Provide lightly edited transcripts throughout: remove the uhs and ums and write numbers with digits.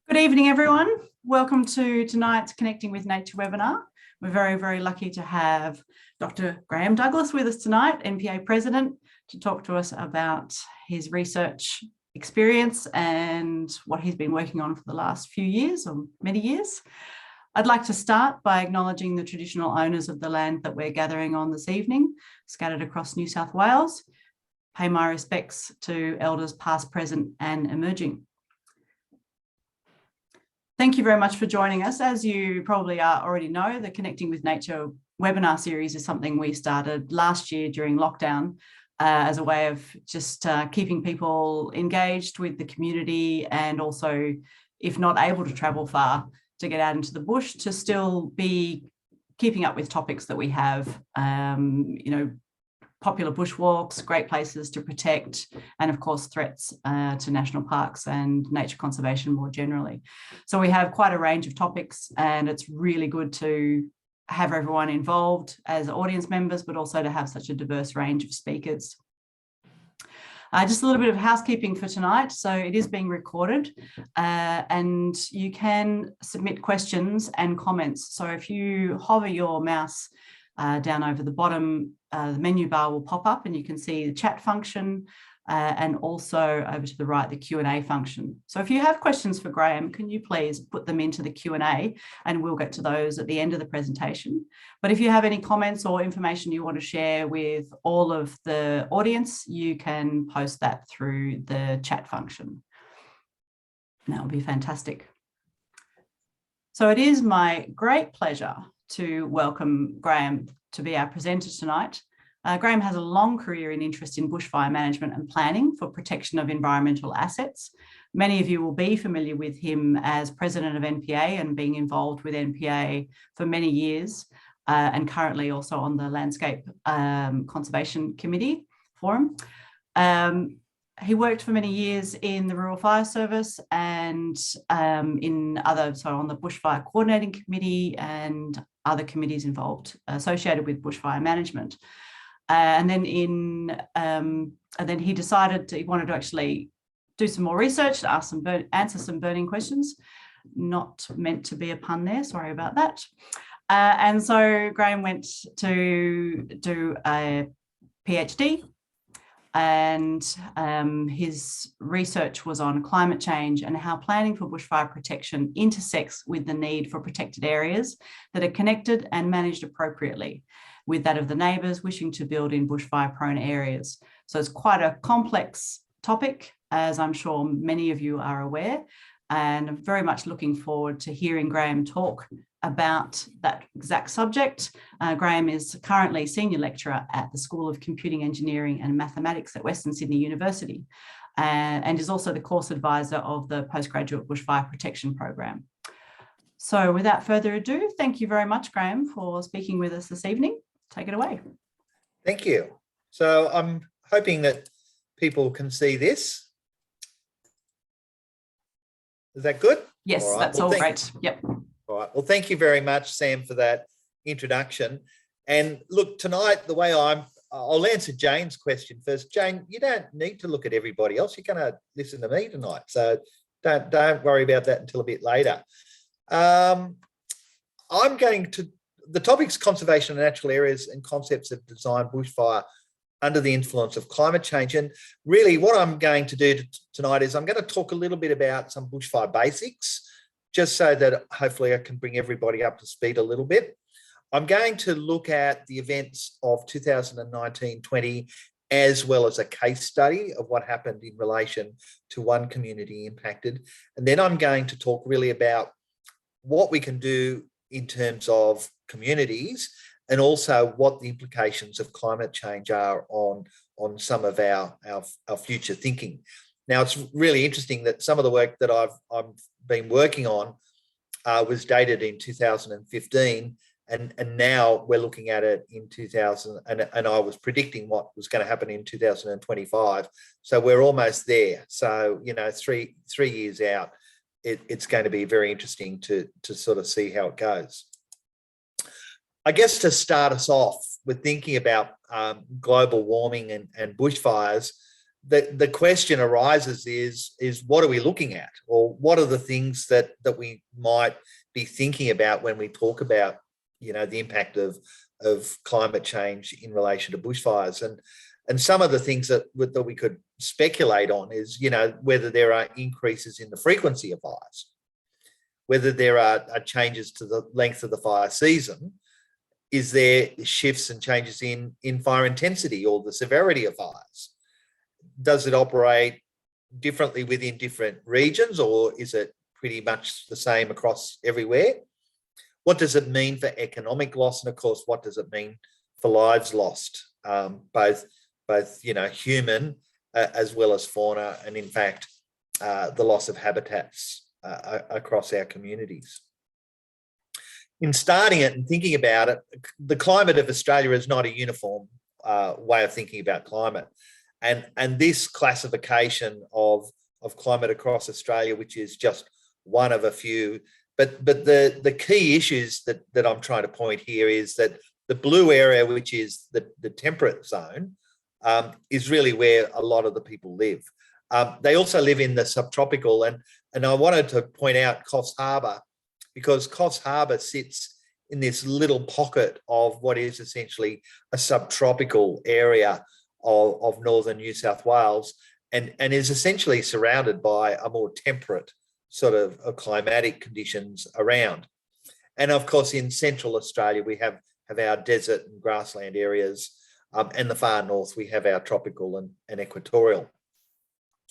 Good evening, everyone. Welcome to tonight's Connecting with Nature webinar. We're very, very lucky to have Dr. Grahame Douglas with us tonight, NPA President, to talk to us about his research experience and what he's been working on for the last few years or many years. I'd like to start by acknowledging the traditional owners of the land that we're gathering on this evening, scattered across New South Wales. Pay my respects to elders past, present and emerging. Thank you very much for joining us. As you probably already know, the Connecting with Nature webinar series is something we started last year during lockdown as a way of just keeping people engaged with the community, and also, if not able to travel far, to get out into the bush, to still be keeping up with topics that we have, popular bushwalks, great places to protect, and of course threats to national parks and nature conservation more generally. So we have quite a range of topics, and it's really good to have everyone involved as audience members, but also to have such a diverse range of speakers. Just a little bit of housekeeping for tonight. So it is being recorded and you can submit questions and comments. So if you hover your mouse down over the bottom, the menu bar will pop up and you can see the chat function and also over to the right, the Q&A function. So if you have questions for Grahame, can you please put them into the Q&A and we'll get to those at the end of the presentation. But if you have any comments or information you want to share with all of the audience, you can post that through the chat function. That would be fantastic. So it is my great pleasure to welcome Grahame to be our presenter tonight. Grahame has a long career in interest in bushfire management and planning for protection of environmental assets. Many of you will be familiar with him as president of NPA and being involved with NPA for many years, and currently also on the Landscape Conservation Committee Forum. He worked for many years in the Rural Fire Service and on the Bushfire Coordinating Committee and other committees involved associated with bushfire management. And then he decided he wanted to actually do some more research, to answer some burning questions. Not meant to be a pun there, sorry about that. And so Grahame went to do a PhD, and his research was on climate change and how planning for bushfire protection intersects with the need for protected areas that are connected and managed appropriately with that of the neighbours wishing to build in bushfire-prone areas. So it's quite a complex topic, as I'm sure many of you are aware, and I'm very much looking forward to hearing Grahame talk about that exact subject. Grahame is currently Senior Lecturer at the School of Computing Engineering and Mathematics at Western Sydney University, and is also the course advisor of the Postgraduate Bushfire Protection Program. So without further ado, thank you very much, Grahame, for speaking with us this evening. Take it away. Thank you. So I'm hoping that people can see this. Is that good? Yes, all right. That's all great. Yep. All right. Well, thank you very much, Sam, for that introduction. And look, tonight, the way I'll answer Jane's question first. Jane, you don't need to look at everybody else. You're going to listen to me tonight. So don't worry about that until a bit later. The topic's conservation of natural areas and concepts of design bushfire under the influence of climate change. And really what I'm going to do tonight is I'm going to talk a little bit about some bushfire basics, just so that hopefully I can bring everybody up to speed a little bit. I'm going to look at the events of 2019-20 as well as a case study of what happened in relation to one community impacted. And then I'm going to talk really about what we can do in terms of communities and also what the implications of climate change are on some of our future thinking. Now, it's really interesting that some of the work that I've been working on was dated in 2015, and now we're looking at it in 2000, and I was predicting what was going to happen in 2025. So we're almost there. So, you know, three years out, it's going to be very interesting to sort of see how it goes. I guess to start us off with thinking about global warming and bushfires, the question arises is what are we looking at, or what are the things that we might be thinking about when we talk about, the impact of climate change in relation to bushfires. And some of the things that we could speculate on is, whether there are increases in the frequency of fires, whether there are changes to the length of the fire season. Is there shifts and changes in fire intensity or the severity of fires? Does it operate differently within different regions, or is it pretty much the same across everywhere? What does it mean for economic loss? And of course, what does it mean for lives lost, both human as well as fauna, and in fact, the loss of habitats across our communities. In starting it and thinking about it, the climate of Australia is not a uniform way of thinking about climate. And this classification of climate across Australia, which is just one of a few, but the key issues that I'm trying to point here is that the blue area, which is the temperate zone, is really where a lot of the people live. They also live in the subtropical, and I wanted to point out Coffs Harbour, because Coffs Harbour sits in this little pocket of what is essentially a subtropical area of northern New South Wales, and is essentially surrounded by a more temperate sort of climatic conditions around. And of course, in central Australia, we have our desert and grassland areas, and the far north, we have our tropical and equatorial.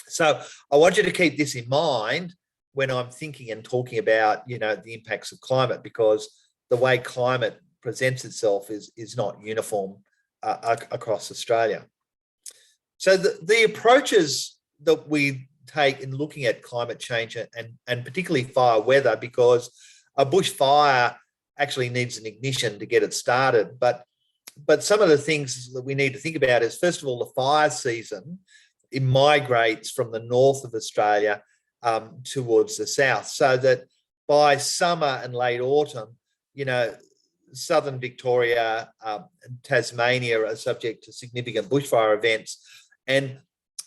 So I want you to keep this in mind when I'm thinking and talking about, the impacts of climate, because the way climate presents itself is not uniform across Australia. So the approaches that we take in looking at climate change and particularly fire weather, because a bushfire actually needs an ignition to get it started. But some of the things that we need to think about is, first of all, the fire season, it migrates from the north of Australia towards the south, so that by summer and late autumn, southern Victoria and Tasmania are subject to significant bushfire events. And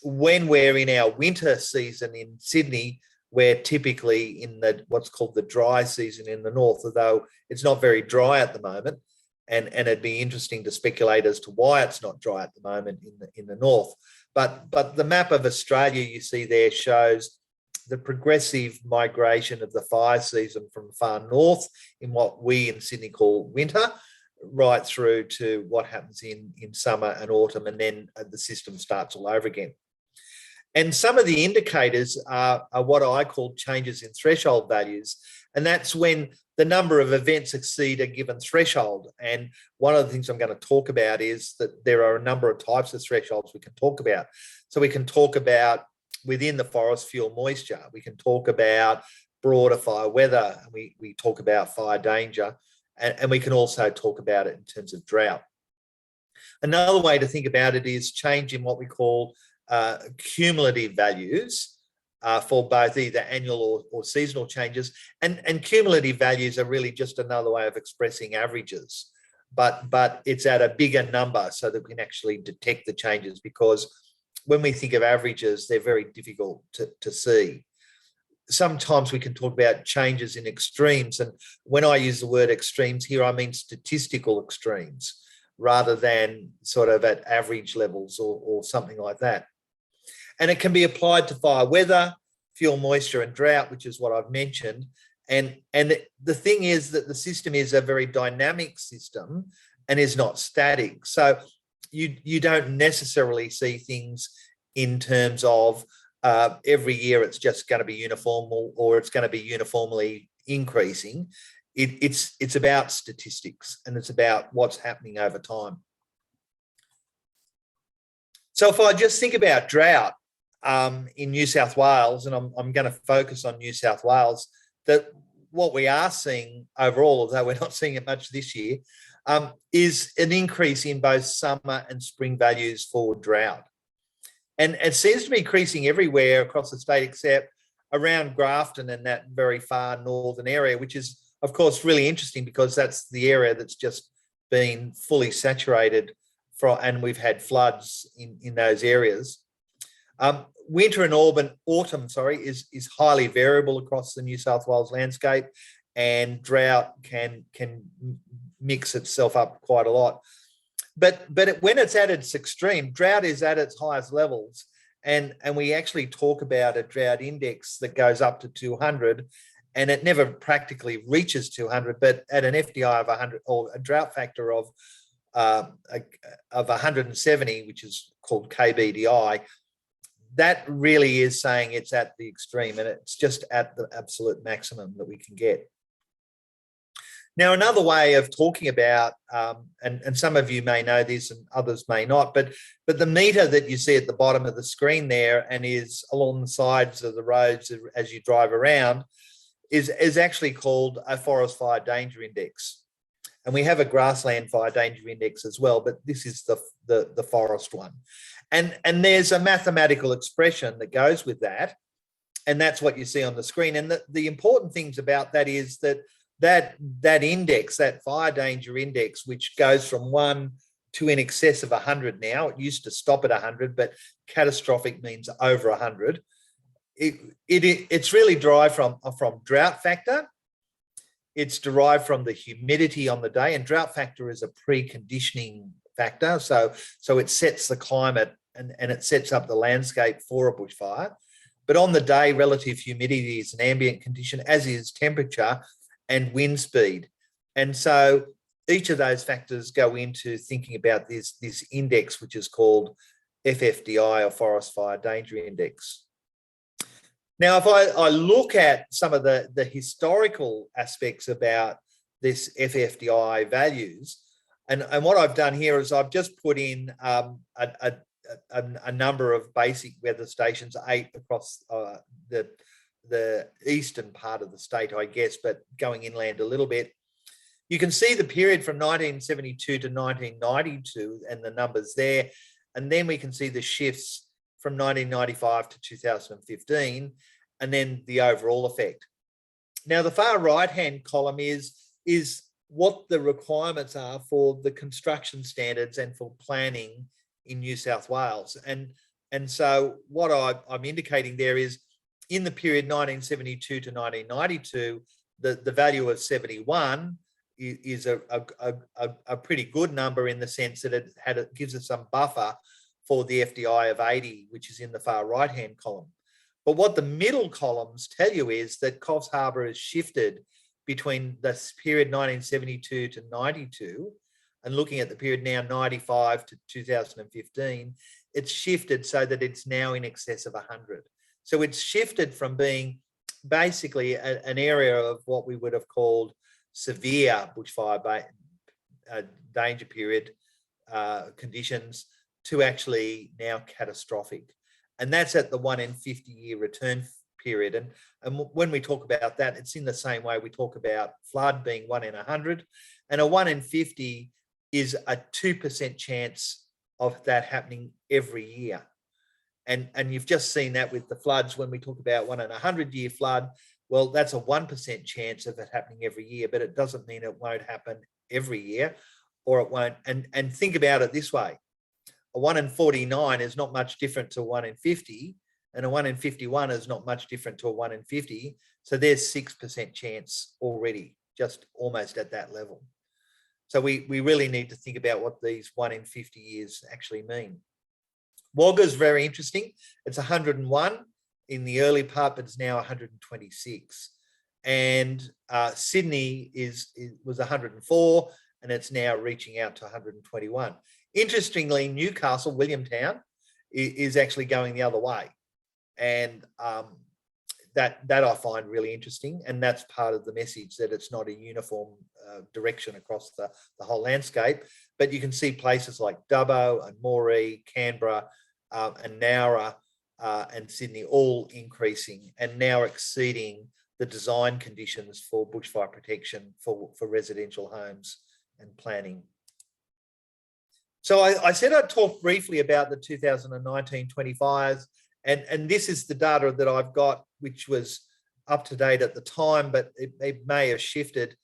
when we're in our winter season in Sydney, we're typically in what's called the dry season in the north, although it's not very dry at the moment. And it'd be interesting to speculate as to why it's not dry at the moment in the north. But the map of Australia you see there shows the progressive migration of the fire season from far north in what we in Sydney call winter, right through to what happens in summer and autumn, and then the system starts all over again. And some of the indicators are what I call changes in threshold values, and that's when the number of events exceed a given threshold. And one of the things I'm going to talk about is that there are a number of types of thresholds we can talk about. So we can talk about within the forest fuel moisture, we can talk about broader fire weather, and we talk about fire danger, and we can also talk about it in terms of drought. Another way to think about it is change in what we call cumulative values for both either annual or seasonal changes. And cumulative values are really just another way of expressing averages, but it's at a bigger number so that we can actually detect the changes, because when we think of averages, they're very difficult to see. Sometimes we can talk about changes in extremes. And when I use the word extremes here, I mean statistical extremes rather than sort of at average levels or something like that. And it can be applied to fire weather, fuel moisture and drought, which is what I've mentioned. And the thing is that the system is a very dynamic system and is not static. So you don't necessarily see things in terms of every year it's just going to be uniform or it's going to be uniformly increasing. It's about statistics, and it's about what's happening over time. So if I just think about drought in New South Wales, and I'm going to focus on New South Wales, that what we are seeing overall, although we're not seeing it much this year, is an increase in both summer and spring values for drought. And it seems to be increasing everywhere across the state except around Grafton and that very far northern area, which is, of course, really interesting because that's the area that's just been fully saturated and we've had floods in those areas. Winter and autumn, is highly variable across the New South Wales landscape, and drought can mix itself up quite a lot. But when it's at its extreme, drought is at its highest levels, and we actually talk about a drought index that goes up to 200, and it never practically reaches 200, but at an FDI of 100, or a drought factor of 170, which is called KBDI, that really is saying it's at the extreme, and it's just at the absolute maximum that we can get. Now, another way of talking about, and some of you may know this and others may not, but the meter that you see at the bottom of the screen there and is along the sides of the roads as you drive around is actually called a forest fire danger index. And we have a grassland fire danger index as well, but this is the forest one. And there's a mathematical expression that goes with that, and that's what you see on the screen. And the important things about that is that index, that fire danger index, which goes from 1 to in excess of 100 now. It used to stop at 100, but catastrophic means over 100. It's really derived from drought factor. It's derived from the humidity on the day, and drought factor is a preconditioning factor. So it sets the climate and it sets up the landscape for a bushfire. But on the day, relative humidity is an ambient condition, as is temperature and wind speed. And so each of those factors go into thinking about this index, which is called FFDI, or Forest Fire Danger Index. Now, if I look at some of the historical aspects about this FFDI values, and what I've done here is I've just put in a number of basic weather stations, 8 across the eastern part of the state, I guess, but going inland a little bit. You can see the period from 1972 to 1992 and the numbers there. And then we can see the shifts from 1995 to 2015, and then the overall effect. Now, the far right-hand column is what the requirements are for the construction standards and for planning in New South Wales. And so what I'm indicating there is, in the period 1972 to 1992, the value of 71 is a pretty good number, in the sense that it gives us some buffer for the FDI of 80, which is in the far right-hand column. But what the middle columns tell you is that Coffs Harbour has shifted between the period 1972 to 92, and looking at the period now 95 to 2015, it's shifted so that it's now in excess of 100. So it's shifted from being basically an area of what we would have called severe bushfire danger period conditions to actually now catastrophic. And that's at the 1 in 50 year return period. And when we talk about that, it's in the same way we talk about flood being 1 in 100, and a 1 in 50 is a 2% chance of that happening every year. And you've just seen that with the floods. When we talk about 1 in 100 year flood, well, that's a 1% chance of it happening every year, but it doesn't mean it won't happen every year, or it won't. And think about it this way: a 1 in 49 is not much different to a 1 in 50, and a 1 in 51 is not much different to a 1 in 50. So there's 6% chance already, just almost at that level. So we really need to think about what these 1 in 50 years actually mean. Wagga is very interesting. It's 101 in the early part, but it's now 126. And Sydney was 104, and it's now reaching out to 121. Interestingly, Newcastle, Williamtown, is actually going the other way. And that I find really interesting. And that's part of the message, that it's not a uniform direction across the whole landscape. But you can see places like Dubbo and Moree, Canberra, and Nowra and Sydney all increasing, and now exceeding the design conditions for bushfire protection for residential homes and planning. So I said I'd talk briefly about the 2019-20 fires, and this is the data that I've got, which was up to date at the time, but it may have shifted.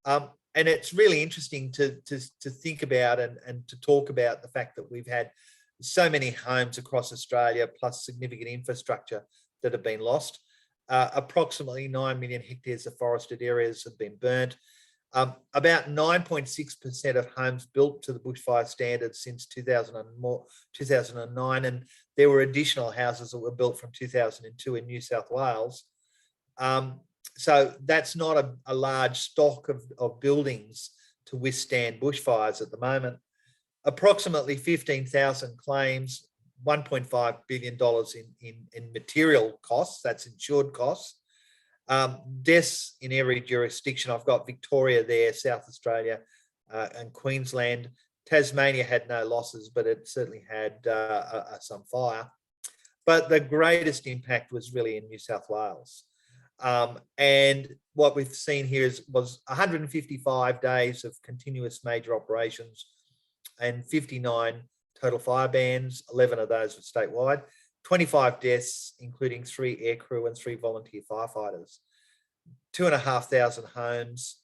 And it's really interesting to think about and to talk about the fact that we've had so many homes across Australia, plus significant infrastructure that have been lost. Approximately 9 million hectares of forested areas have been burnt. About 9.6% of homes built to the bushfire standards since 2009, and there were additional houses that were built from 2002 in New South Wales. So that's not a large stock of buildings to withstand bushfires at the moment. Approximately 15,000 claims, $1.5 billion in material costs, that's insured costs. Deaths in every jurisdiction. I've got Victoria there, South Australia, and Queensland. Tasmania had no losses, but it certainly had some fire. But the greatest impact was really in New South Wales. And what we've seen here was 155 days of continuous major operations and 59 total fire bans. 11 of those were statewide. 25 deaths, including 3 aircrew and 3 volunteer firefighters. 2,500 homes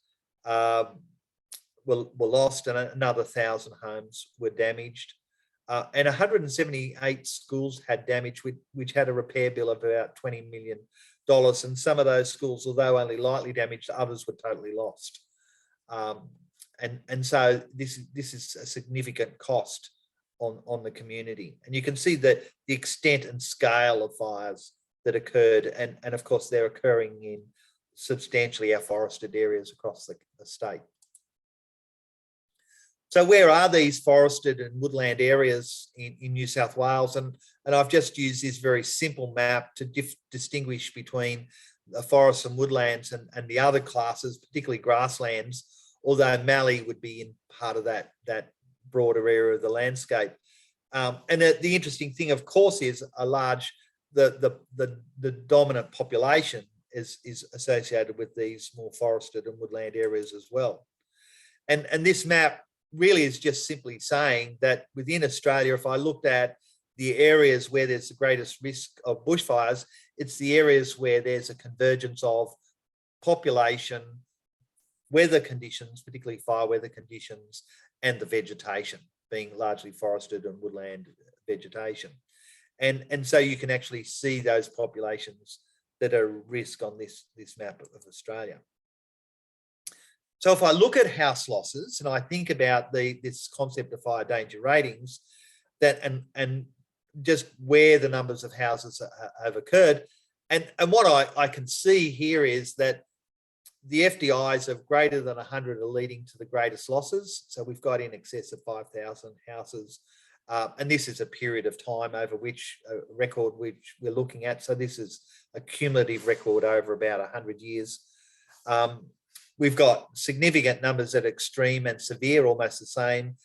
were lost, and another 1,000 homes were damaged. And 178 schools had damage, which had a repair bill of about $20 million. And some of those schools, although only lightly damaged, others were totally lost. And so this is a significant cost on the community. And you can see that the extent and scale of fires that occurred, and of course they're occurring in substantially our forested areas across the state. So where are these forested and woodland areas in New South Wales? And I've just used this very simple map to distinguish between the forests and woodlands and the other classes, particularly grasslands, although mallee would be in part of that broader area of the landscape. And the interesting thing, of course, is the dominant population is associated with these more forested and woodland areas as well. And this map really is just simply saying that within Australia, if I looked at the areas where there's the greatest risk of bushfires, it's the areas where there's a convergence of population, weather conditions, particularly fire weather conditions, and the vegetation, being largely forested and woodland vegetation. And so you can actually see those populations that are at risk on this map of Australia. So if I look at house losses and I think about this concept of fire danger ratings, and just where the numbers of houses have occurred, and what I can see here is that the FDIs of greater than 100 are leading to the greatest losses. So we've got in excess of 5,000 houses. And this is a period of time over which a record which we're looking at. So this is a cumulative record over about 100 years. We've got significant numbers at extreme and severe, almost the same,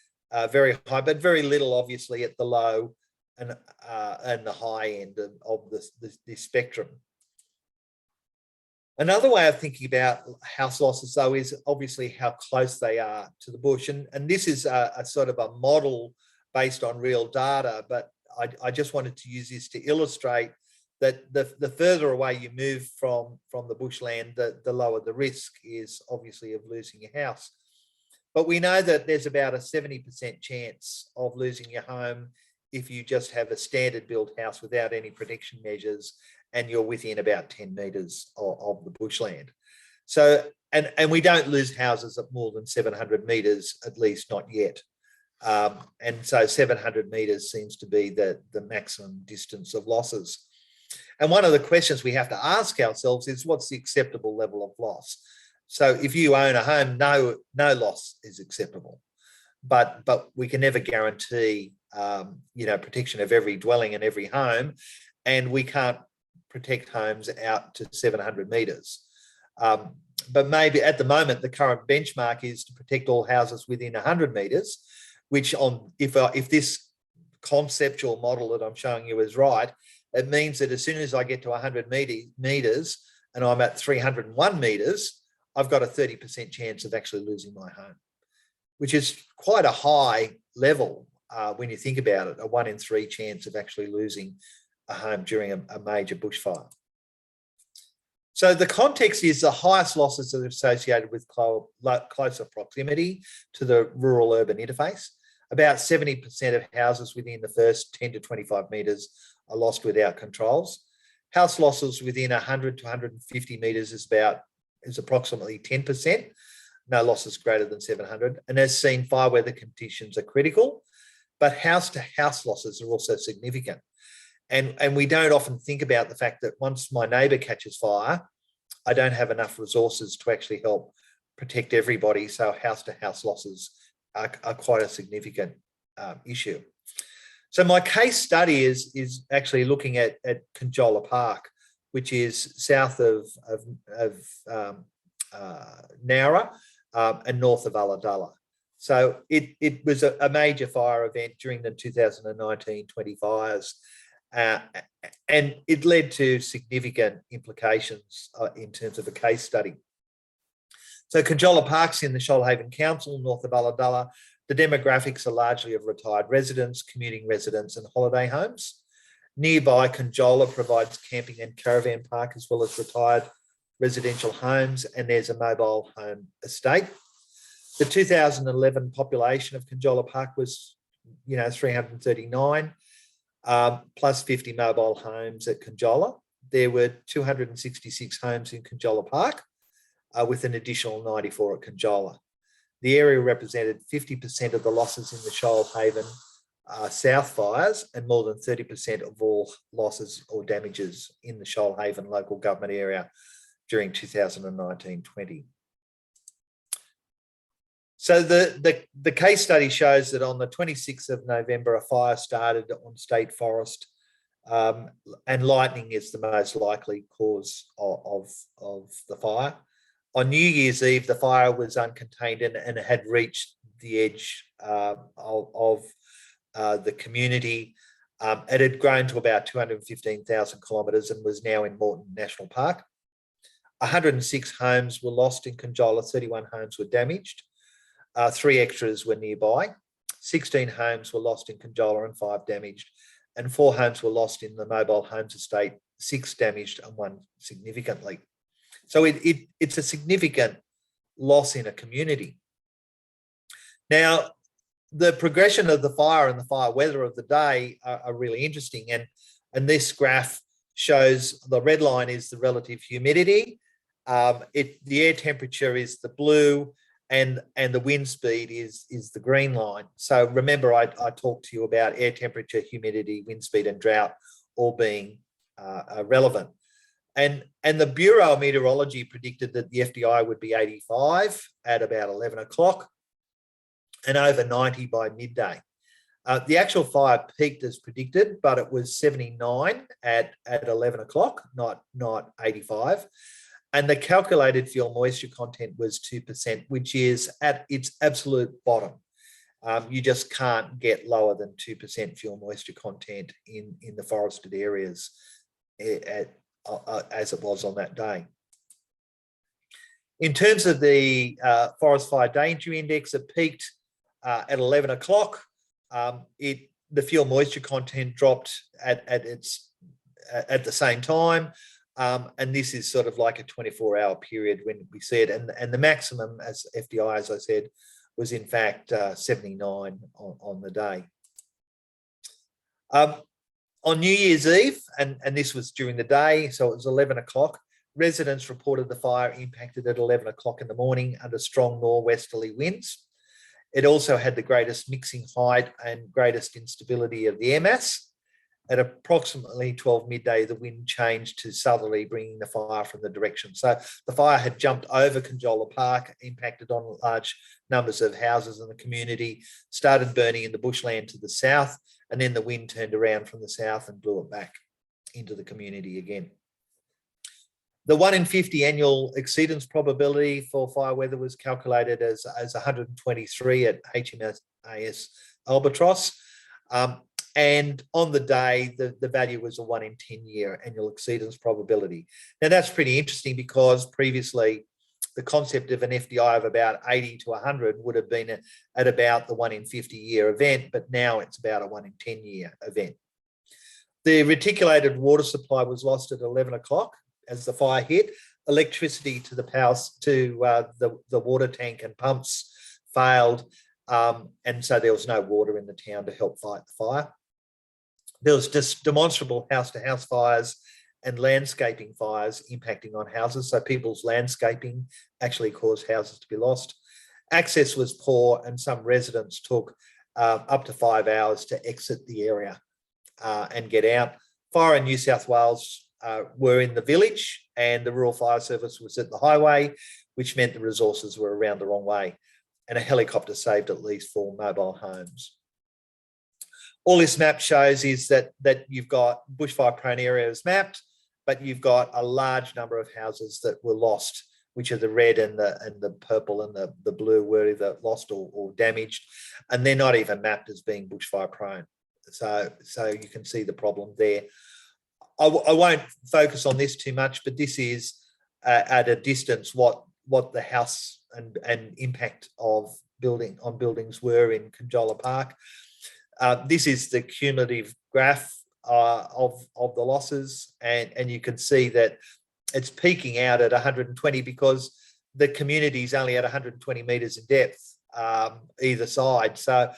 very high, but very little obviously at the low and the high end of the spectrum. Another way of thinking about house losses, though, is obviously how close they are to the bush. And this is a sort of a model based on real data, but I just wanted to use this to illustrate that the further away you move from the bushland, the lower the risk is obviously of losing your house. But we know that there's about a 70% chance of losing your home if you just have a standard built house without any protection measures and you're within about 10 metres of the bushland. So, and we don't lose houses at more than 700 metres, at least not yet. And so 700 metres seems to be the maximum distance of losses. And one of the questions we have to ask ourselves is, what's the acceptable level of loss? So if you own a home, no loss is acceptable, but we can never guarantee protection of every dwelling and every home, and we can't protect homes out to 700 metres. But maybe at the moment, the current benchmark is to protect all houses within 100 metres, which if this conceptual model that I'm showing you is right, it means that as soon as I get to 100 metres and I'm at 301 metres, I've got a 30% chance of actually losing my home, which is quite a high level when you think about it, a 1 in 3 chance of actually losing a home during a major bushfire. So the context is the highest losses are associated with closer proximity to the rural-urban interface. about 70% of houses within the first 10 to 25 metres are lost without controls. House losses within 100 to 150 metres is approximately 10%. No losses greater than 700. And as seen, fire weather conditions are critical, but house-to-house losses are also significant. And we don't often think about the fact that once my neighbour catches fire, I don't have enough resources to actually help protect everybody. So house-to-house losses are quite a significant issue. So my case study is actually looking at Canjola Park, which is south of Nowra and north of Ulladulla. So it was a major fire event during the 2019-20 fires, and it led to significant implications in terms of a case study. So Canjola Park's in the Shoalhaven Council, north of Ulladulla. The demographics are largely of retired residents, commuting residents and holiday homes. Nearby, Canjola provides camping and caravan park as well as retired residential homes, and there's a mobile home estate. The 2011 population of Canjola Park was, 339, plus 50 mobile homes at Canjola. There were 266 homes in Canjola Park, with an additional 94 at Canjola. The area represented 50% of the losses in the Shoalhaven South fires and more than 30% of all losses or damages in the Shoalhaven local government area during 2019-20. So the case study shows that on the 26th of November, a fire started on State Forest, and lightning is the most likely cause of the fire. On New Year's Eve, the fire was uncontained and had reached the edge of the community. It had grown to about 215,000 kilometres and was now in Moreton National Park. 106 homes were lost in Canjola, 31 homes were damaged. 3 extras were nearby. 16 homes were lost in Canjola and 5 damaged. And 4 homes were lost in the mobile homes estate, 6 damaged and 1 significantly. So it's a significant loss in a community. Now, the progression of the fire and the fire weather of the day are really interesting. And this graph shows the red line is the relative humidity. The air temperature is the blue, and the wind speed is the green line. So remember, I talked to you about air temperature, humidity, wind speed and drought all being relevant. And the Bureau of Meteorology predicted that the FDI would be 85 at about 11 o'clock and over 90 by midday. The actual fire peaked as predicted, but it was 79 at 11 o'clock, not 85. And the calculated fuel moisture content was 2%, which is at its absolute bottom. You just can't get lower than 2% fuel moisture content in the forested areas as it was on that day. In terms of the forest fire danger index, it peaked at 11 o'clock. The fuel moisture content dropped at the same time. And this is sort of like a 24-hour period when we see it. And the maximum as FDI, as I said, was in fact 79 on the day. On New Year's Eve, and this was during the day, so it was 11 o'clock, residents reported the fire impacted at 11 o'clock in the morning under strong norwesterly winds. It also had the greatest mixing height and greatest instability of the air mass. At approximately 12 midday, the wind changed to southerly, bringing the fire from the direction. So the fire had jumped over Canjola Park, impacted on large numbers of houses in the community, started burning in the bushland to the south, and then the wind turned around from the south and blew it back into the community again. The 1 in 50 annual exceedance probability for fire weather was calculated as 123 at HMAS Albatross. And on the day, the value was a 1 in 10 year annual exceedance probability. Now, that's pretty interesting because previously the concept of an FDI of about 80 to 100 would have been at about the 1 in 50 year event, but now it's about a 1 in 10 year event. The reticulated water supply was lost at 11 o'clock as the fire hit. Electricity to the power to the water tank and pumps failed, And so there was no water in the town to help fight the fire. There was just demonstrable house-to-house fires and landscaping fires impacting on houses. So people's landscaping actually caused houses to be lost. Access was poor, and some residents took up to 5 hours to exit the area and get out. Fire in New South Wales were in the village, and the Rural Fire Service was at the highway, which meant the resources were around the wrong way. And a helicopter saved at least 4 mobile homes. All this map shows is that you've got bushfire-prone areas mapped, but you've got a large number of houses that were lost, which are the red and the purple and the blue, were either lost or damaged, and they're not even mapped as being bushfire-prone. So you can see the problem there. I won't focus on this too much, but this is at a distance what the house and impact of buildings were in Canjola Park. This is the cumulative graph of the losses, and you can see that it's peaking out at 120 because the community is only at 120 metres in depth either side. So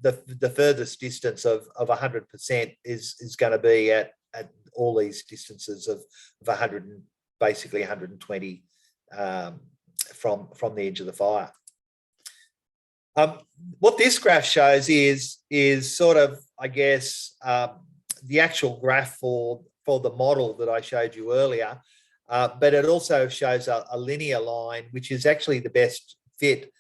the furthest distance of 100% is going to be at all these distances of 100, basically 120 from the edge of the fire. What this graph shows is sort of, I guess, the actual graph for the model that I showed you earlier, but it also shows a linear line, which is actually the best fit.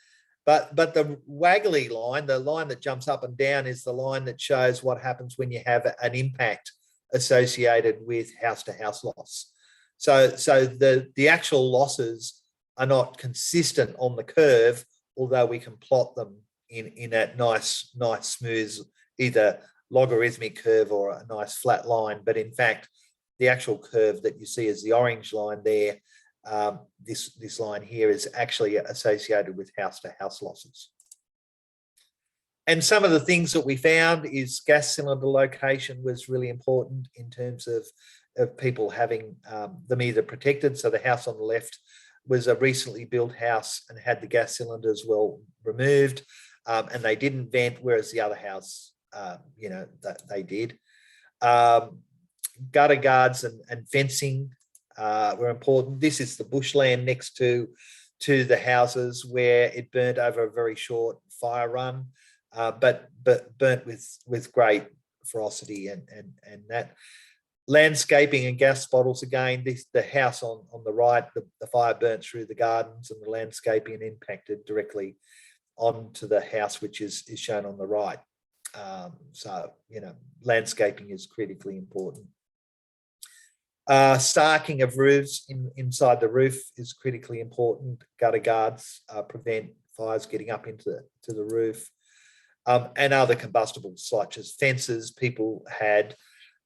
But the waggly line, the line that jumps up and down, is the line that shows what happens when you have an impact associated with house-to-house loss. So the actual losses are not consistent on the curve, although we can plot them in that nice smooth, either logarithmic curve or a nice flat line. But in fact, the actual curve that you see as the orange line there, this line here, is actually associated with house-to-house losses. And some of the things that we found is gas cylinder location was really important in terms of people having them either protected. So the house on the left was a recently built house and had the gas cylinders well removed, and they didn't vent, whereas the other house, that they did. Gutter guards and fencing were important. This is the bushland next to the houses where it burnt over a very short fire run, but burnt with great ferocity and that. Landscaping and gas bottles, again, the house on the right, the fire burnt through the gardens, and the landscaping impacted directly onto the house, which is shown on the right. So, landscaping is critically important. Sarking of roofs inside the roof is critically important. Gutter guards prevent fires getting up into the roof. And other combustibles such as fences. People had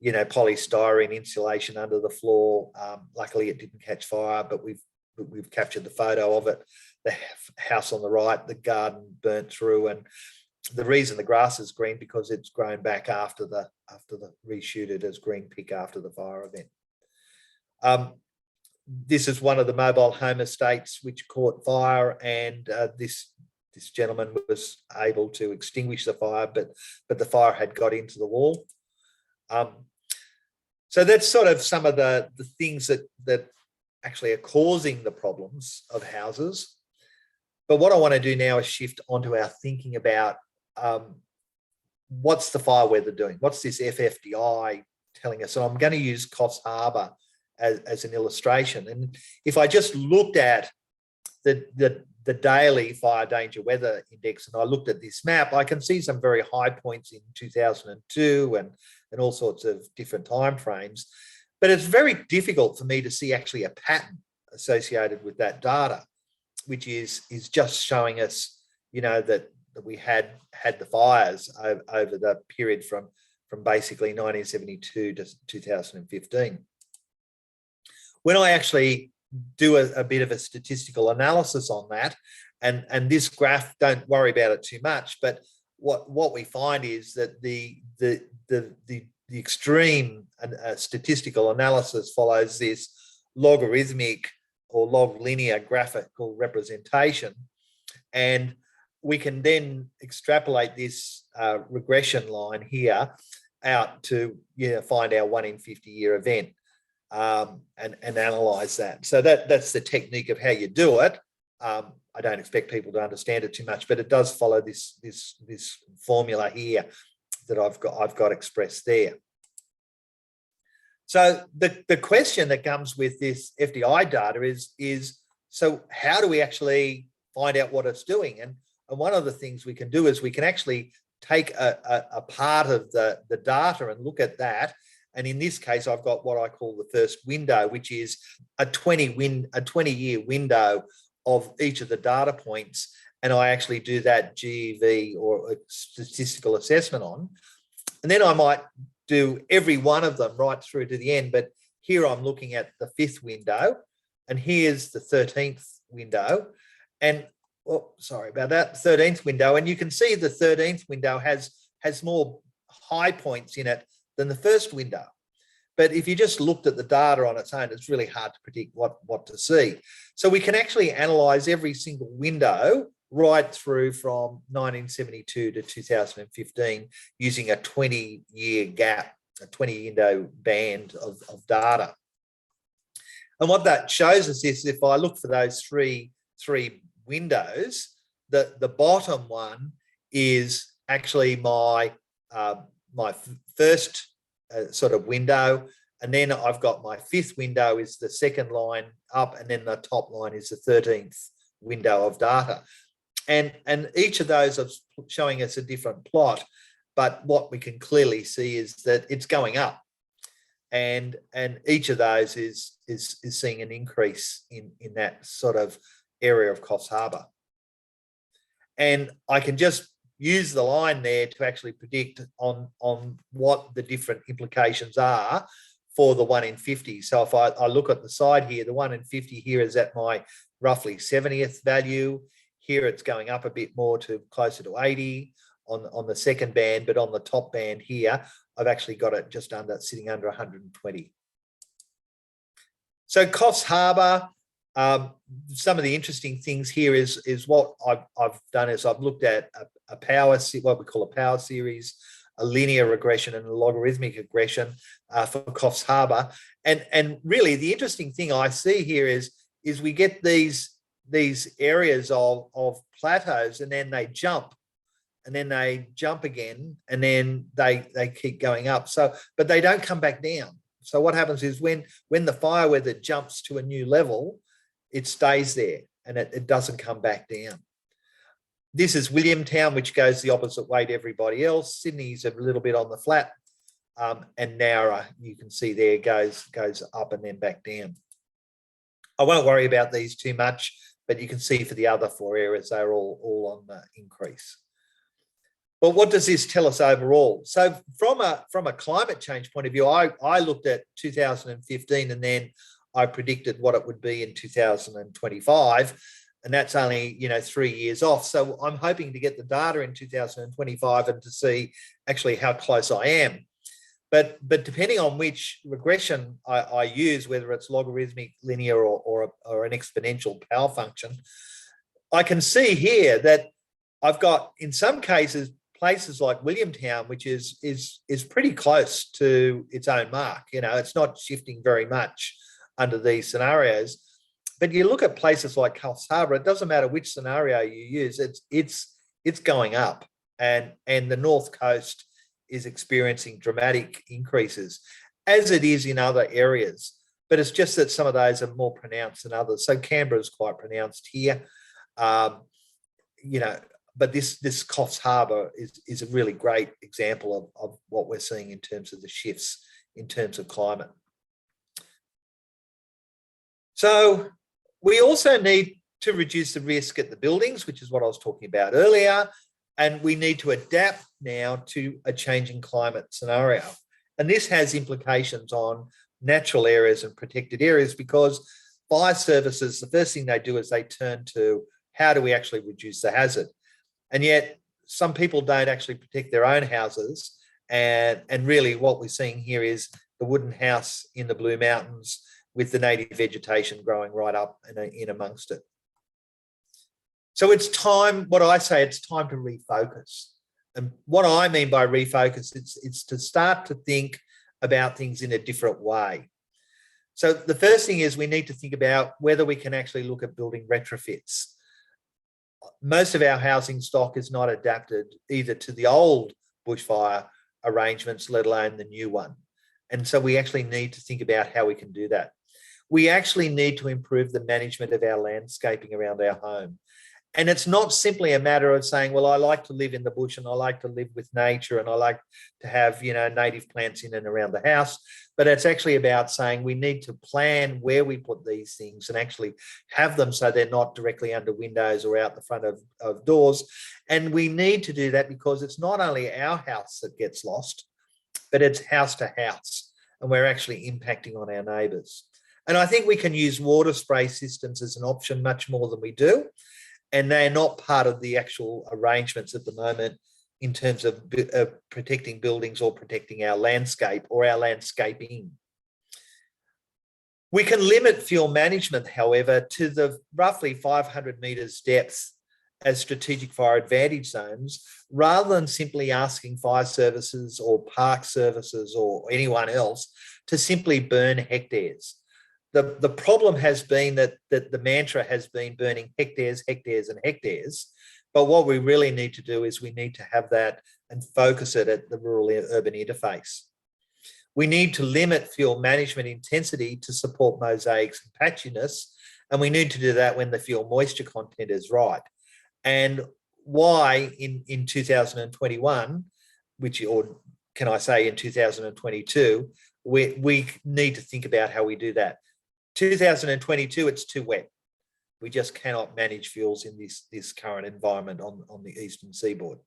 polystyrene insulation under the floor. Luckily, it didn't catch fire, but we've captured the photo of it. The house on the right, the garden burnt through, and the reason the grass is green because it's grown back after the reshoot it as green pick after the fire event. This is one of the mobile home estates which caught fire, and this gentleman was able to extinguish the fire, but the fire had got into the wall. So that's sort of some of the things that actually are causing the problems of houses. But what I want to do now is shift onto our thinking about what's the fire weather doing? What's this FFDI telling us? And I'm going to use Coffs Harbour as an illustration. And if I just looked at the daily fire danger weather index and I looked at this map, I can see some very high points in 2002 and all sorts of different timeframes. But it's very difficult for me to see actually a pattern associated with that data, which is just showing us, that we had the fires over the period from basically 1972 to 2015. When I actually do a bit of a statistical analysis on that, and this graph, don't worry about it too much, but what we find is that the extreme statistical analysis follows this logarithmic or log linear graphical representation, and we can then extrapolate this regression line here out to find our 1 in 50 year event and analyze that. So that's the technique of how you do it. I don't expect people to understand it too much, but it does follow this formula here that I've got expressed there. So the question that comes with this FDI data is so how do we actually find out what it's doing? And one of the things we can do is we can actually take a part of the data and look at that. And in this case, I've got what I call the first window, which is a 20-year window of each of the data points. And I actually do that GEV or a statistical assessment on. And then I might do every one of them right through to the end. But here I'm looking at the 5th window, and here's the 13th window. And sorry about that, 13th window. And you can see the 13th window has more high points in it than the first window. But if you just looked at the data on its own, it's really hard to predict what to see. So we can actually analyze every single window right through from 1972 to 2015 using a 20-year gap, a 20-window band of data. And what that shows us is if I look for those three windows, the bottom one is actually my first sort of window, and then I've got my 5th window is the second line up, and then the top line is the 13th window of data. And each of those are showing us a different plot, but what we can clearly see is that it's going up, and each of those is seeing an increase in that sort of area of Coffs Harbour. And I can just use the line there to actually predict on what the different implications are for the 1 in 50. So if I look at the side here, the 1 in 50 here is at my roughly 70th value. Here it's going up a bit more to closer to 80 on the second band, but on the top band here, I've actually got it just sitting under 120. So Coffs Harbour, some of the interesting things here is what I've done is I've looked at what we call a power series, a linear regression and a logarithmic regression for Coffs Harbour. And really the interesting thing I see here is we get these areas of plateaus, and then they jump, and then they jump again, and then they keep going up. So, but they don't come back down. So what happens is when the fire weather jumps to a new level, it stays there and it doesn't come back down. This is Williamtown, which goes the opposite way to everybody else. Sydney's a little bit on the flat, and Nowra, you can see there, goes up and then back down. I won't worry about these too much, but you can see for the other 4 areas, they're all on the increase. But what does this tell us overall? So from a climate change point of view, I looked at 2015 and then I predicted what it would be in 2025, and that's only 3 years off. So I'm hoping to get the data in 2025 and to see actually how close I am. But depending on which regression I use, whether it's logarithmic, linear, or an exponential power function, I can see here that I've got, in some cases, places like Williamtown, which is pretty close to its own mark. It's not shifting very much under these scenarios. But you look at places like Coffs Harbour, it doesn't matter which scenario you use, it's going up, and the North Coast is experiencing dramatic increases, as it is in other areas. But it's just that some of those are more pronounced than others. So Canberra is quite pronounced here, but this Coffs Harbour is a really great example of what we're seeing in terms of the shifts in terms of climate. So we also need to reduce the risk at the buildings, which is what I was talking about earlier, and we need to adapt now to a changing climate scenario. And this has implications on natural areas and protected areas, because fire services, the first thing they do is they turn to how do we actually reduce the hazard? And yet some people don't actually protect their own houses. And really what we're seeing here is the wooden house in the Blue Mountains with the native vegetation growing right up in amongst it. So it's time, what I say, it's time to refocus. And what I mean by refocus, it's to start to think about things in a different way. So the first thing is we need to think about whether we can actually look at building retrofits. Most of our housing stock is not adapted either to the old bushfire arrangements, let alone the new one. And so we actually need to think about how we can do that. We actually need to improve the management of our landscaping around our home. And it's not simply a matter of saying, well, I like to live in the bush and I like to live with nature and I like to have, native plants in and around the house. But it's actually about saying we need to plan where we put these things and actually have them so they're not directly under windows or out the front of doors. And we need to do that because it's not only our house that gets lost, but it's house to house. And we're actually impacting on our neighbours. And I think we can use water spray systems as an option much more than we do. And they're not part of the actual arrangements at the moment in terms of protecting buildings or protecting our landscape or our landscaping. We can limit fuel management, however, to the roughly 500 metres depth as strategic fire advantage zones, rather than simply asking fire services or park services or anyone else to simply burn hectares. The problem has been that the mantra has been burning hectares, hectares and hectares. But what we really need to do is we need to have that and focus it at the rural-urban interface. We need to limit fuel management intensity to support mosaics and patchiness. And we need to do that when the fuel moisture content is right. And why in 2021, or can I say in 2022, we need to think about how we do that. 2022, it's too wet. We just cannot manage fuels in this current environment on the eastern seaboard.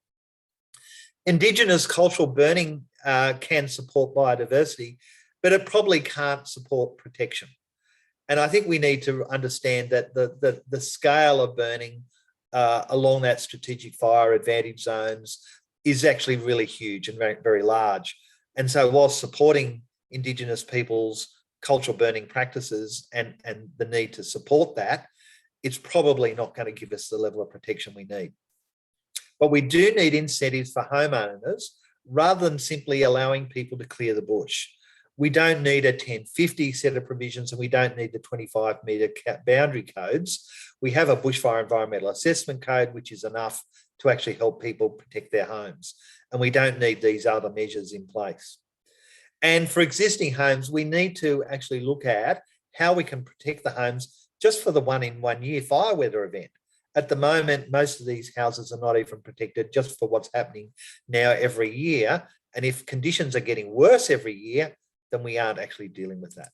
Indigenous cultural burning can support biodiversity, but it probably can't support protection. And I think we need to understand that the scale of burning along that strategic fire advantage zones is actually really huge and very, very large. And so whilst supporting Indigenous people's cultural burning practices and the need to support that, it's probably not going to give us the level of protection we need. But we do need incentives for homeowners rather than simply allowing people to clear the bush. We don't need a 1050 set of provisions and we don't need the 25-metre boundary codes. We have a bushfire environmental assessment code, which is enough to actually help people protect their homes. And we don't need these other measures in place. And for existing homes, we need to actually look at how we can protect the homes just for the 1 in 1 year fire weather event. At the moment, most of these houses are not even protected just for what's happening now every year. And if conditions are getting worse every year, then we aren't actually dealing with that.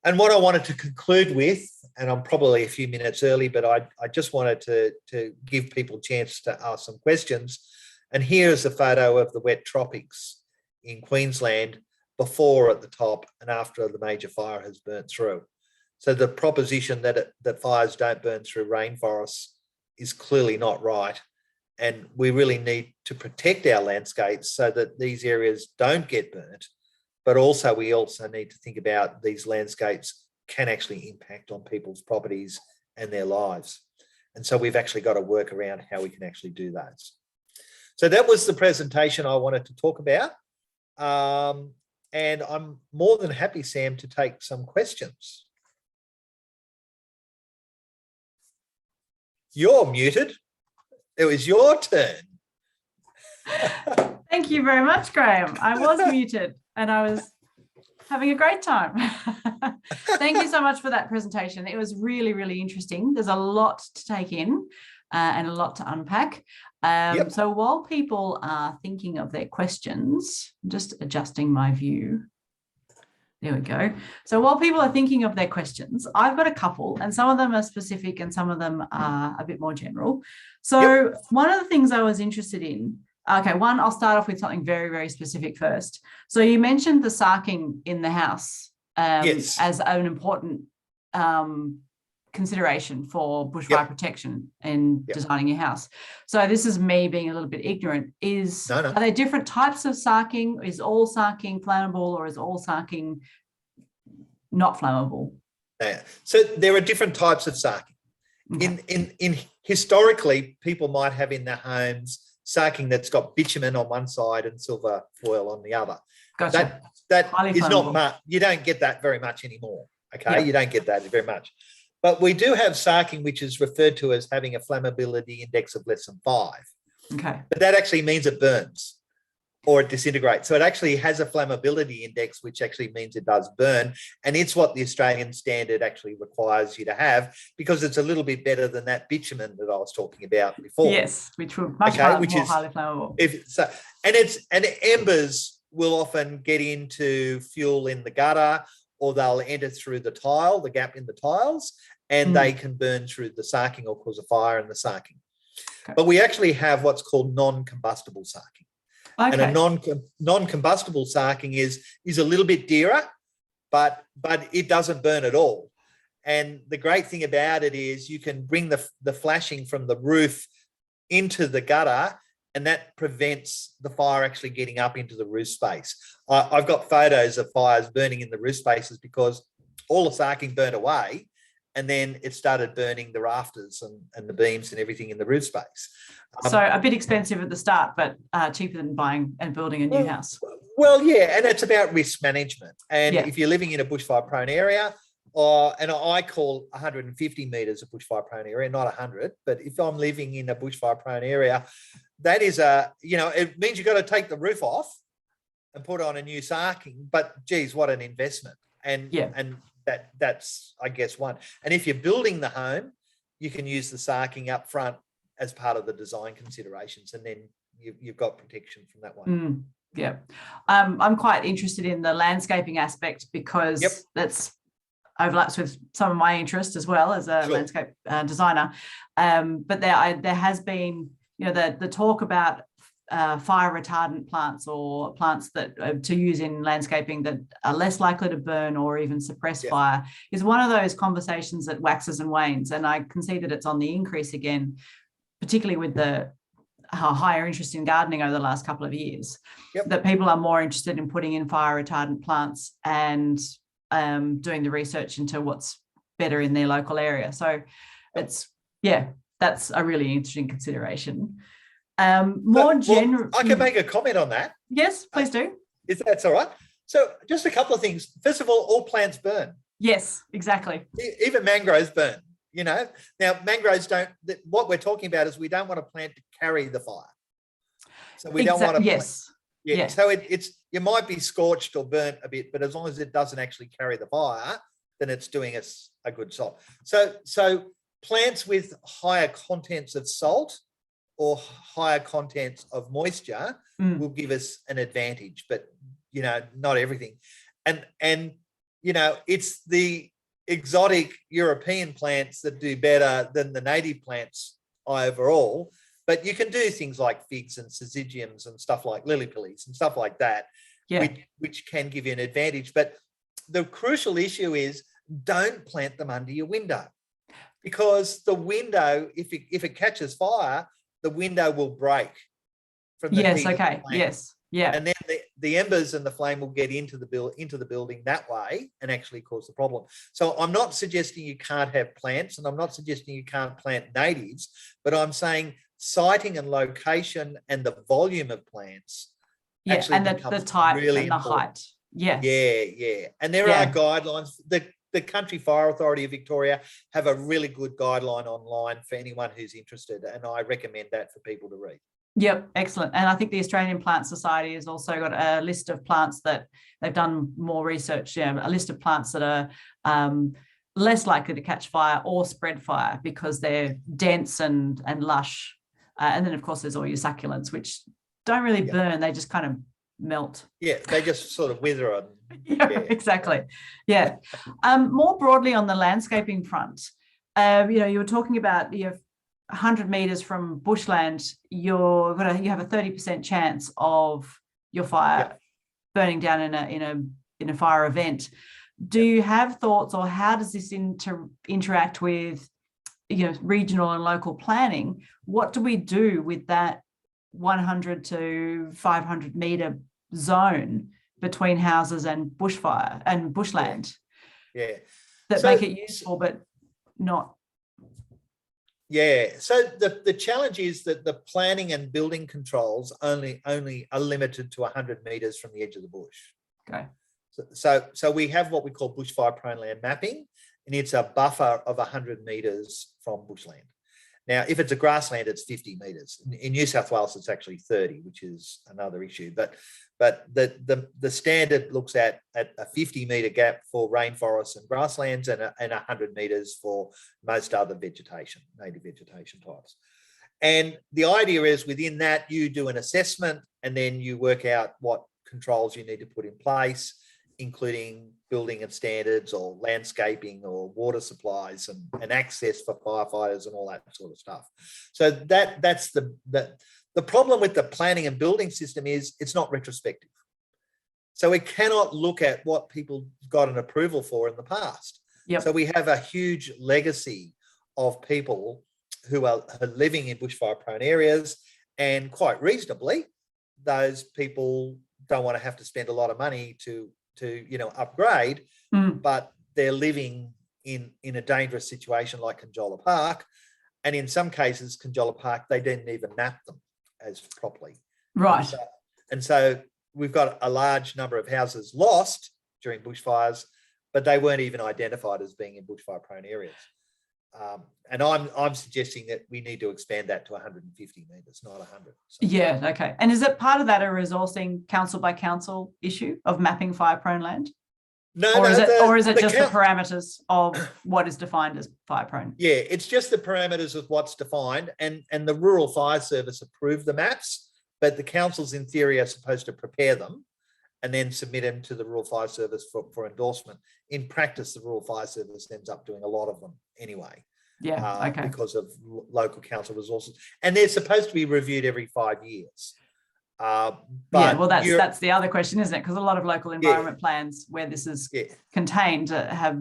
And what I wanted to conclude with, and I'm probably a few minutes early, but I just wanted to give people a chance to ask some questions. And here is a photo of the wet tropics in Queensland before at the top and after the major fire has burnt through. So the proposition that fires don't burn through rainforests is clearly not right. And we really need to protect our landscapes so that these areas don't get burnt. But also we also need to think about these landscapes can actually impact on people's properties and their lives. And so we've actually got to work around how we can actually do those. So that was the presentation I wanted to talk about. And I'm more than happy, Sam, to take some questions. You're muted. It was your turn. Thank you very much, Graham. I was muted and I was having a great time. Thank you so much for that presentation. It was really, really interesting. There's a lot to take in and a lot to unpack. Yep. So while people are thinking of their questions, I'm just adjusting my view. There we go. So while people are thinking of their questions, I've got a couple, and some of them are specific and some of them are a bit more general. So one of the things I was interested in, okay, one, I'll start off with something very, very specific first. So you mentioned the sarking in the house as an important consideration for bushfire protection in designing your house. So this is me being a little bit ignorant. Are there different types of sarking? Is all sarking flammable or is all sarking not flammable? Yeah. So there are different types of sarking. Okay. In historically, people might have in their homes sarking that's got bitumen on one side and silver foil on the other. Gotcha. That Highly is not flammable. much. You don't get that very much anymore. Okay, Yep. you don't get that very much. But we do have sarking, which is referred to as having a flammability index of less than 5. Okay. But that actually means it burns or it disintegrates. So it actually has a flammability index, which actually means it does burn. And it's what the Australian standard actually requires you to have, because it's a little bit better than that bitumen that I was talking about before. Yes, which were much more highly flammable. And embers will often get into fuel in the gutter, or they'll enter through the tile, the gap in the tiles, and they can burn through the sarking or cause a fire in the sarking. Okay. But we actually have what's called non-combustible sarking. Okay. And a non-combustible sarking is a little bit dearer, but it doesn't burn at all. And the great thing about it is you can bring the flashing from the roof into the gutter, and that prevents the fire actually getting up into the roof space. I've got photos of fires burning in the roof spaces because all the sarking burnt away, and then it started burning the rafters and the beams and everything in the roof space. So a bit expensive at the start, but cheaper than buying and building a new house. Well, yeah, and it's about risk management. And if you're living in a bushfire-prone area, and I call 150 metres a bushfire-prone area, not 100, but if I'm living in a bushfire-prone area, that is it means you've got to take the roof off and put on a new sarking, but geez, what an investment. And that's, I guess, one. And if you're building the home, you can use the sarking up front as part of the design considerations, and then you've got protection from that one. I'm quite interested in the landscaping aspect because that's overlaps with some of my interest as well as a landscape designer. But there has been, the talk about fire retardant plants or plants that to use in landscaping that are less likely to burn or even suppress fire is one of those conversations that waxes and wanes. And I can see that it's on the increase again, particularly with the higher interest in gardening over the last couple of years, that people are more interested in putting in fire retardant plants and doing the research into what's better in their local area. So it's, that's a really interesting consideration. More general. I can make a comment on that. Yes, please do. If that's all right. So just a couple of things. First of all plants burn. Yes, exactly. Even mangroves burn, Now, mangroves don't, what we're talking about is we don't want a plant to carry the fire. So we don't want to. Yes. So you might be scorched or burnt a bit, but as long as it doesn't actually carry the fire, then it's doing us a good job. So plants with higher contents of salt or higher contents of moisture will give us an advantage, but not everything. And it's the exotic European plants that do better than the native plants overall. But you can do things like figs and syzygiums and stuff like lily pillies and stuff like that, which can give you an advantage. But the crucial issue is don't plant them under your window, because the window, if it catches fire, the window will break from the heat of the flame. And then the embers and the flame will get into the building that way and actually cause the problem. So I'm not suggesting you can't have plants, and I'm not suggesting you can't plant natives, but I'm saying siting and location and the volume of plants actually and the type really and the height. And there are guidelines. The Country Fire Authority of Victoria have a really good guideline online for anyone who's interested, and I recommend that for people to read. Yep, excellent. And I think the Australian Plant Society has also got a list of plants that they've done more research, a list of plants that are less likely to catch fire or spread fire because they're dense and lush. And then, of course, there's all your succulents, which don't really burn. They just kind of melt. Yeah, they just sort of wither on. Exactly. Yeah. More broadly on the landscaping front, you were talking about 100 metres from bushland, you have a 30% chance of your fire burning down in a fire event. Do you have thoughts, or how does this interact with regional and local planning? What do we do with that 100 to 500 metre zone between houses and bushfire and bushland? Yeah. That make it useful but not. Yeah. So the challenge is that the planning and building controls only are limited to 100 metres from the edge of the bush. Okay. So we have what we call bushfire prone land mapping, and it's a buffer of 100 metres from bushland. Now, if it's a grassland, it's 50 metres. In New South Wales, it's actually 30, which is another issue. But the standard looks at a 50-metre gap for rainforests and grasslands and 100 metres for most other vegetation, native vegetation types. And the idea is within that, you do an assessment and then you work out what controls you need to put in place, including building and standards or landscaping or water supplies and access for firefighters and all that sort of stuff. So that's the problem with the planning and building system is it's not retrospective. So it cannot look at what people got an approval for in the past. Yep. So we have a huge legacy of people who are living in bushfire prone areas, and quite reasonably, those people don't want to have to spend a lot of money to upgrade, but they're living in a dangerous situation like Canjola Park. And in some cases, Canjola Park, they didn't even map them as properly. Right. And so we've got a large number of houses lost during bushfires, but they weren't even identified as being in bushfire prone areas. And I'm suggesting that we need to expand that to 150 metres, not 100. So. Yeah, okay. And is it part of that a resourcing council by council issue of mapping fire prone land? No, or is it just the parameters of what is defined as fire prone? Yeah, it's just the parameters of what's defined, and the Rural Fire Service approve the maps, but the councils in theory are supposed to prepare them and then submit them to the Rural Fire Service for endorsement. In practice, the Rural Fire Service ends up doing a lot of them anyway. Yeah, okay. Because of local council resources, and they're supposed to be reviewed every 5 years. But yeah, well, that's the other question, isn't it? Because a lot of local environment plans where this is contained have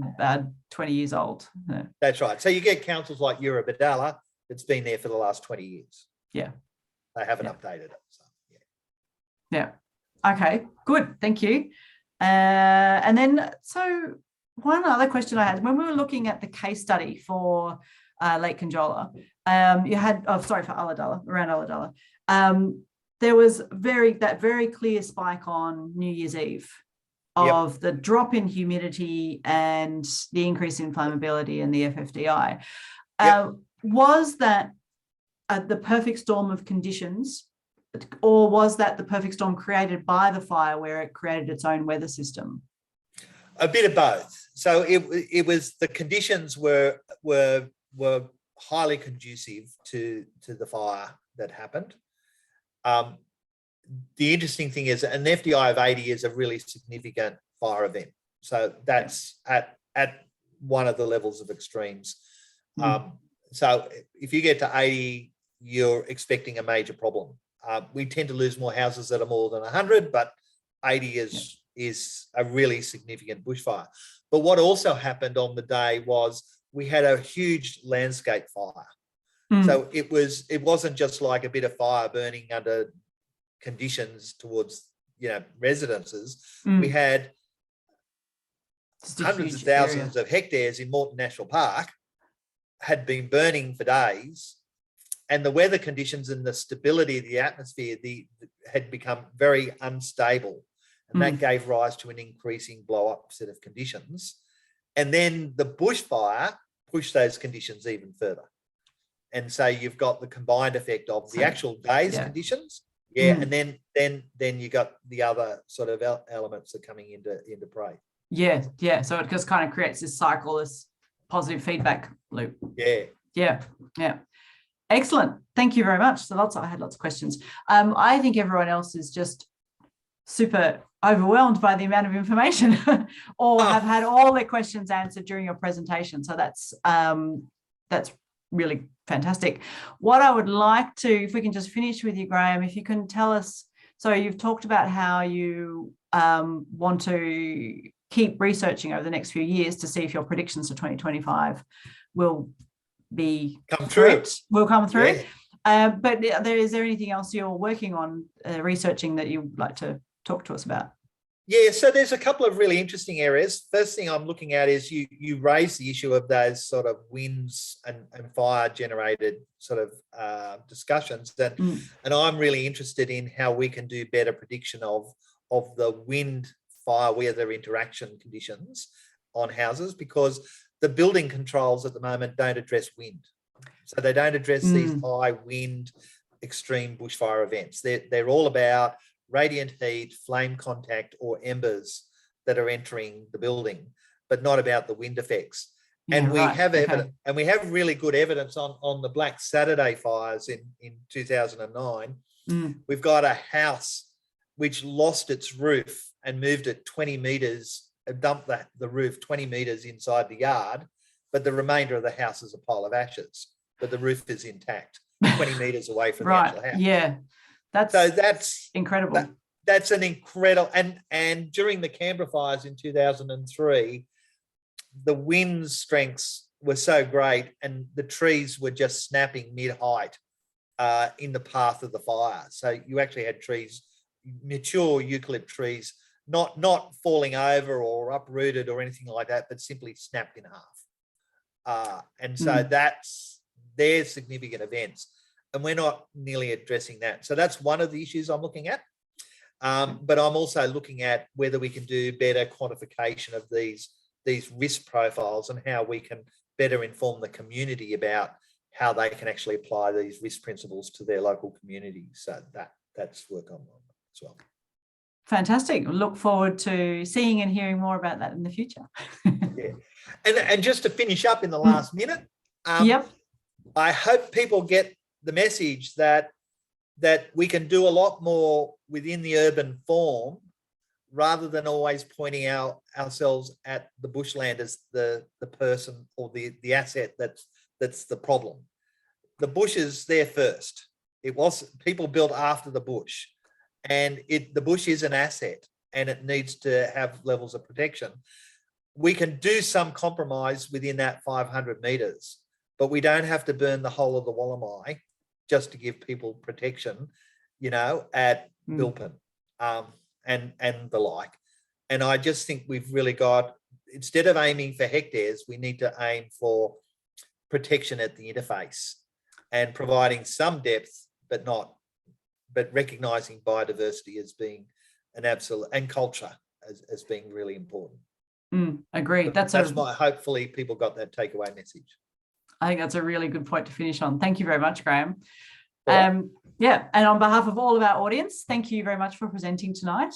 20 years old. Yeah. That's right. So you get councils like Eurobadala that's been there for the last 20 years. Yeah, they haven't updated it. So, yeah. Okay, good. Thank you. And then, so one other question I had, when we were looking at the case study for Lake Canjola, you had, for Ulladulla, around Ulladulla, there was that very clear spike on New Year's Eve of the drop in humidity and the increase in flammability and the FFDI. Was that the perfect storm of conditions, or was that the perfect storm created by the fire where it created its own weather system? A bit of both. So it was, the conditions were highly conducive to the fire that happened. The interesting thing is an FDI of 80 is a really significant fire event. So that's at one of the levels of extremes. So if you get to 80, you're expecting a major problem. We tend to lose more houses that are more than 100, but 80 is a really significant bushfire. But what also happened on the day was we had a huge landscape fire. So it wasn't just like a bit of fire burning under conditions towards residences. We had hundreds of thousands of hectares in Moreton National Park had been burning for days, and the weather conditions and the stability of the atmosphere had become very unstable, and that gave rise to an increasing blow-up set of conditions. And then the bushfire pushed those conditions even further. And so you've got the combined effect of the actual day's conditions, and then you got the other sort of elements that are coming into play. Yeah. So it just kind of creates this cycle, this positive feedback loop. Yeah. Excellent. Thank you very much. So I had lots of questions. I think everyone else is just super overwhelmed by the amount of information or have had all their questions answered during your presentation. So that's really fantastic. What I would like to, if we can just finish with you, Grahame, if you can tell us, so you've talked about how you want to keep researching over the next few years to see if your predictions for 2025 will come through. But is there anything else you're working on researching that you'd like to talk to us about? Yeah, so there's a couple of really interesting areas. First thing I'm looking at is you raise the issue of those sort of winds and fire generated sort of discussions. And I'm really interested in how we can do better prediction of the wind fire weather interaction conditions on houses, because the building controls at the moment don't address wind. So they don't address these high wind, extreme bushfire events. They're all about radiant heat, flame contact, or embers that are entering the building, but not about the wind effects. Yeah, and we right. have evidence, and we have really good evidence on the Black Saturday fires in 2009. We've got a house which lost its roof and moved it 20 metres, dumped the roof 20 metres inside the yard, but the remainder of the house is a pile of ashes, but the roof is intact, 20 metres away from right. the actual house. Yeah. That's incredible. That's an incredible, and during the Canberra fires in 2003, the wind strengths were so great and the trees were just snapping mid-height in the path of the fire. So you actually had trees, mature eucalypt trees, not falling over or uprooted or anything like that, but simply snapped in half. And so they're significant events. And we're not nearly addressing that. So that's one of the issues I'm looking at. But I'm also looking at whether we can do better quantification of these risk profiles and how we can better inform the community about how they can actually apply these risk principles to their local communities. So that's work I'm on as well. Fantastic. Look forward to seeing and hearing more about that in the future. Yeah. And just to finish up in the last minute, yep. I hope people get the message that we can do a lot more within the urban form, rather than always pointing ourselves at the bushland as the person or the asset that's the problem. The bush is there first. It was people built after the bush, and the bush is an asset and it needs to have levels of protection. We can do some compromise within that 500 metres, but we don't have to burn the whole of the Wallamai just to give people protection, at Bilpin and the like. And I just think we've really got, instead of aiming for hectares, we need to aim for protection at the interface and providing some depth, but recognising biodiversity as being an absolute, and culture as being really important. Agreed. Hopefully people got that takeaway message. I think that's a really good point to finish on. Thank you very much, Grahame. And on behalf of all of our audience, thank you very much for presenting tonight.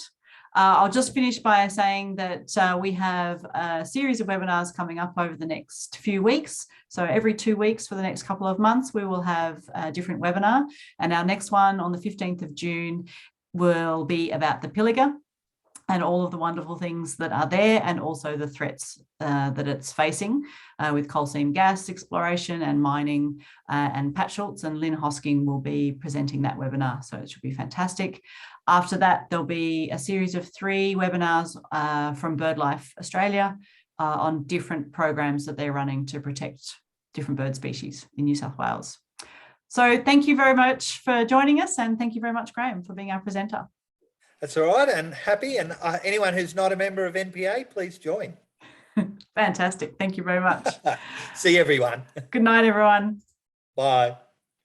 I'll just finish by saying that we have a series of webinars coming up over the next few weeks. So every 2 weeks for the next couple of months, we will have a different webinar. And our next one on the 15th of June will be about the Pilliga and all of the wonderful things that are there, and also the threats that it's facing with coal seam gas exploration and mining. And Pat Schultz and Lynn Hosking will be presenting that webinar, so it should be fantastic. After that, there'll be a series of 3 webinars from BirdLife Australia on different programs that they're running to protect different bird species in New South Wales. So thank you very much for joining us, and thank you very much, Grahame, for being our presenter. That's all right, and happy. And anyone who's not a member of NPA, please join. Fantastic. Thank you very much. See everyone. Good night, everyone. Bye.